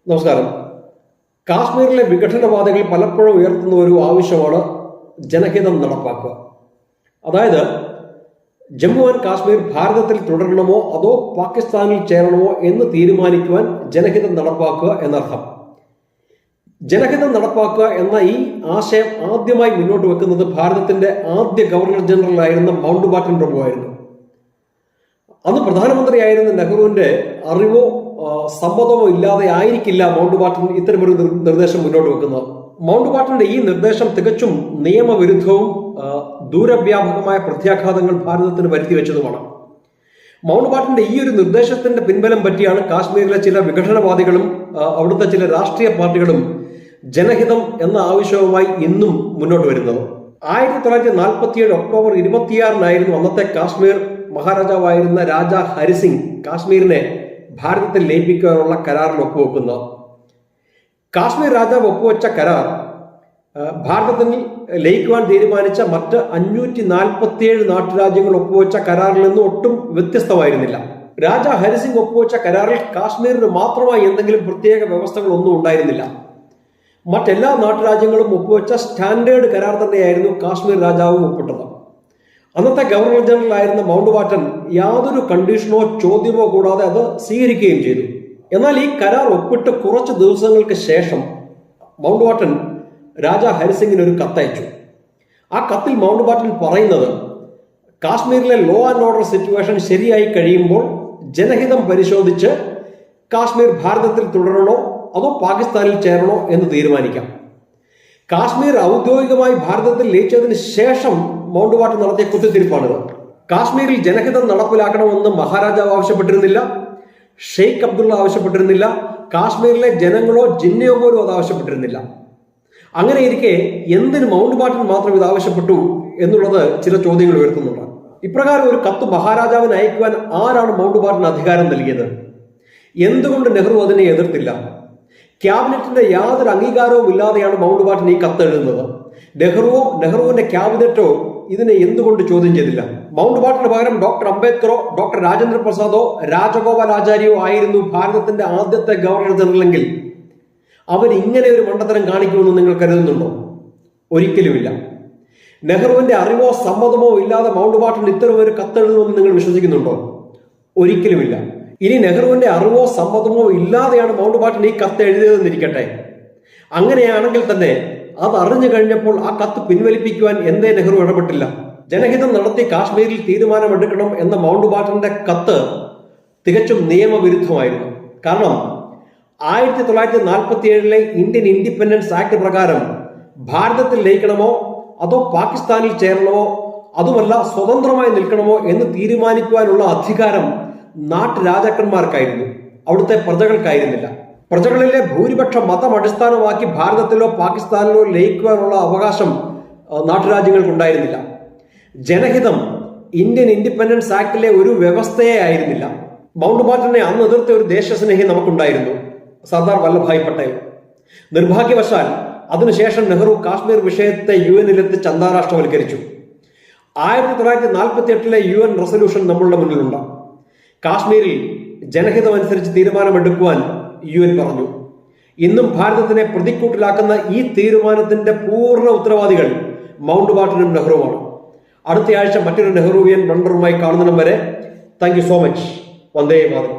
നമസ്കാരം. കാശ്മീരിലെ വിഘടനവാദികൾ പലപ്പോഴും ഉയർത്തുന്ന ഒരു ആവശ്യമാണ് ജനഹിതം നടപ്പാക്കുക. അതായത് ജമ്മു ആൻഡ് കാശ്മീർ ഭാരതത്തിൽ തുടരണമോ അതോ പാകിസ്ഥാനിൽ ചേരണമോ എന്ന് തീരുമാനിക്കുവാൻ ജനഹിതം നടപ്പാക്കുക എന്നർത്ഥം. ജനഹിതം നടപ്പാക്കുക എന്ന ഈ ആശയം ആദ്യമായി മുന്നോട്ട് വെക്കുന്നത് ഭാരതത്തിന്റെ ആദ്യ ഗവർണർ ജനറൽ ആയിരുന്ന മൗണ്ട് ബാറ്റൻ പ്രഭു ആയിരുന്നു. അന്ന് പ്രധാനമന്ത്രിയായിരുന്ന നെഹ്റുവിന്റെ അറിവോ സമ്മതമോ ഇല്ലാതെ ആയിരിക്കില്ല മൗണ്ട് ബാറ്റൻ ഇത്തരമൊരു നിർദ്ദേശം മുന്നോട്ട് വെക്കുന്നത്. മൗണ്ട് ബാറ്റന്റെ ഈ നിർദ്ദേശം തികച്ചും നിയമവിരുദ്ധവും ദൂരവ്യാപകമായ പ്രത്യാഘാതങ്ങൾ ഭാരതത്തിന് വരുത്തി വെച്ചതുമാണ്. മൗണ്ട് ബാറ്റന്റെ ഈ ഒരു നിർദ്ദേശത്തിന്റെ പിൻബലം പറ്റിയാണ് കാശ്മീരിലെ ചില വിഘടനവാദികളും അവിടുത്തെ ചില രാഷ്ട്രീയ പാർട്ടികളും ജനഹിതം എന്ന ആവശ്യവുമായി ഇന്നും മുന്നോട്ട് വരുന്നത്. 1947 ഒക്ടോബർ 26 അന്നത്തെ കാശ്മീർ മഹാരാജാവായിരുന്ന രാജ ഹരിസിംഗ് കാശ്മീരിനെ ഭാരതത്തിൽ ലയിപ്പിക്കാനുള്ള കരാറിൽ ഒപ്പുവെക്കുന്നത്. കാശ്മീർ രാജാവ് ഒപ്പുവെച്ച കരാർ ഭാരതത്തിൽ ലയിക്കുവാൻ തീരുമാനിച്ച മറ്റ് 547 നാട്ടുരാജ്യങ്ങൾ ഒപ്പുവെച്ച കരാറിൽ നിന്ന് ഒട്ടും വ്യത്യസ്തമായിരുന്നില്ല. രാജ ഹരിസിംഗ് ഒപ്പുവെച്ച കരാറിൽ കാശ്മീരിന് മാത്രമായി എന്തെങ്കിലും പ്രത്യേക വ്യവസ്ഥകൾ ഒന്നും ഉണ്ടായിരുന്നില്ല. മറ്റെല്ലാ നാട്ടുരാജ്യങ്ങളും ഒപ്പുവെച്ച സ്റ്റാൻഡേർഡ് കരാർ തന്നെയായിരുന്നു കാശ്മീർ രാജാവും ഒപ്പിട്ടത്. അന്നത്തെ ഗവർണർ ജനറൽ ആയിരുന്ന മൗണ്ട് ബാറ്റൻ യാതൊരു കണ്ടീഷനോ ചോദ്യമോ കൂടാതെ അത് സ്വീകരിക്കുകയും ചെയ്തു. എന്നാൽ ഈ കരാർ ഒപ്പിട്ട് കുറച്ച് ദിവസങ്ങൾക്ക് ശേഷം മൗണ്ട് ബാറ്റൻ രാജ ഹരിസിംഗിന് ഒരു കത്തയച്ചു. ആ കത്തിൽ മൗണ്ട് ബാറ്റൻ പറയുന്നത് കാശ്മീരിലെ ലോ ആൻഡ് ഓർഡർ സിറ്റുവേഷൻ ശരിയായി കഴിയുമ്പോൾ ജനഹിതം പരിശോധിച്ച് കാശ്മീർ ഭാരതത്തിൽ തുടരണോ അതോ പാകിസ്ഥാനിൽ ചേരണോ എന്ന് തീരുമാനിക്കാം. കാശ്മീർ ഔദ്യോഗികമായി ഭാരതത്തിൽ ലയിച്ചതിന് ശേഷം മൗണ്ട് ബാറ്റൻ നടത്തിയ കുത്തിത്തിരിപ്പാണിത്. കാശ്മീരിൽ ജനഹിതം നടപ്പിലാക്കണമെന്ന് മഹാരാജാവ് ആവശ്യപ്പെട്ടിരുന്നില്ല, ഷെയ്ഖ് അബ്ദുള്ള ആവശ്യപ്പെട്ടിരുന്നില്ല, കാശ്മീരിലെ ജനങ്ങളോ ജിന്നയോ പോലും അത് ആവശ്യപ്പെട്ടിരുന്നില്ല. അങ്ങനെ ഇരിക്കെ എന്തിന് മൗണ്ട് ബാറ്റൻ മാത്രം ഇത് ആവശ്യപ്പെട്ടു എന്നുള്ളത് ചില ചോദ്യങ്ങൾ ഉയർത്തുന്നുണ്ട്. ഇപ്രകാരം ഒരു കത്ത് മഹാരാജാവിന് അയക്കുവാൻ ആരാണ് മൗണ്ട് ബാറ്റന് അധികാരം നൽകിയത്? എന്തുകൊണ്ട് നെഹ്റു അതിനെ എതിർത്തില്ല? ക്യാബിനറ്റിന്റെ യാതൊരു അംഗീകാരവും ഇല്ലാതെയാണ് മൗണ്ട് ബാറ്റൻ ഈ കത്ത് എഴുതുന്നത്. നെഹ്റുവിന്റെ ക്യാബിനറ്റോ ഇതിനെ എന്തുകൊണ്ട് ചോദ്യം ചെയ്തില്ല? മൗണ്ട് ബാറ്റന് പകരം ഡോക്ടർ അംബേദ്കറോ ഡോക്ടർ രാജേന്ദ്ര പ്രസാദോ രാജഗോപാലാചാര്യയോ ആയിരുന്നു ഭാരതത്തിന്റെ ആദ്യത്തെ ഗവർണർ ജനറലെങ്കിൽ അവർ ഇങ്ങനെ ഒരു മണ്ടത്തരം കാണിക്കുമെന്ന് നിങ്ങൾ കരുതുന്നുണ്ടോ? ഒരിക്കലുമില്ല. നെഹ്റുവിന്റെ അറിവോ സമ്മതമോ ഇല്ലാതെ മൗണ്ട് ബാറ്റൻ ഇത്തരം ഒരു കത്തെഴുതുമെന്ന് നിങ്ങൾ വിശ്വസിക്കുന്നുണ്ടോ? ഒരിക്കലുമില്ല. ഇനി നെഹ്റുവിന്റെ അറിവോ സമ്മതമോ ഇല്ലാതെയാണ് മൗണ്ട് ബാറ്റൻ ഈ കത്ത് എഴുതിയതെന്നിരിക്കട്ടെ. അങ്ങനെയാണെങ്കിൽ തന്നെ അത് അറിഞ്ഞു കഴിഞ്ഞപ്പോൾ ആ കത്ത് പിൻവലിപ്പിക്കുവാൻ എന്തേ നെഹ്റു ഇടപെട്ടില്ല? ജനഹിതം നടത്തി കാശ്മീരിൽ തീരുമാനമെടുക്കണം എന്ന മൗണ്ട് ബാറ്റന്റെ കത്ത് തികച്ചും നിയമവിരുദ്ധമായിരുന്നു. കാരണം 1947 ഇന്ത്യൻ ഇൻഡിപെൻഡൻസ് ആക്ട് പ്രകാരം ഭാരതത്തിൽ ലയിക്കണമോ അതോ പാകിസ്ഥാനിൽ ചേരണമോ അതുമല്ല സ്വതന്ത്രമായി നിൽക്കണമോ എന്ന് തീരുമാനിക്കുവാനുള്ള അധികാരം നാട്ടുരാജാക്കന്മാർക്കായിരുന്നു, അവിടുത്തെ പ്രജകൾക്കായിരുന്നില്ല. പ്രജകളിലെ ഭൂരിപക്ഷം മതം അടിസ്ഥാനമാക്കി ഭാരതത്തിലോ പാകിസ്ഥാനിലോ ലയിക്കുവാനുള്ള അവകാശം നാട്ടുരാജ്യങ്ങൾക്കുണ്ടായിരുന്നില്ല. ജനഹിതം ഇന്ത്യൻ ഇൻഡിപെൻഡൻസ് ആക്ടിലെ ഒരു വ്യവസ്ഥയെ ആയിരുന്നില്ല. മൗണ്ട് ബാറ്റനെ അന്ന് എതിർത്ത ഒരു ദേശസ്നേഹി നമുക്കുണ്ടായിരുന്നു, സർദാർ വല്ലഭായ് പട്ടേൽ. നിർഭാഗ്യവശാൽ അതിനുശേഷം നെഹ്റു കാശ്മീർ വിഷയത്തെ UN-ലെത്തിച്ച് അന്താരാഷ്ട്രവൽക്കരിച്ചു. 1948 UN റെസൊല്യൂഷൻ നമ്മളുടെ മുന്നിലുണ്ട്. കാശ്മീരിൽ ജനഹിതം അനുസരിച്ച് തീരുമാനമെടുക്കുവാൻ UN പറഞ്ഞു. ഇന്നും ഭാരതത്തിനെ പ്രതിക്കൂട്ടിലാക്കുന്ന ഈ തീരുമാനത്തിന്റെ പൂർണ്ണ ഉത്തരവാദികൾ മൗണ്ട് ബാറ്റനും നെഹ്റുവുമാണ്. അടുത്തയാഴ്ച മറ്റൊരു നെഹ്റുവിയൻ ബ്ലണ്ടറുമായി കാണുന്നതിനും വരെ thank you so much. Vande Mataram.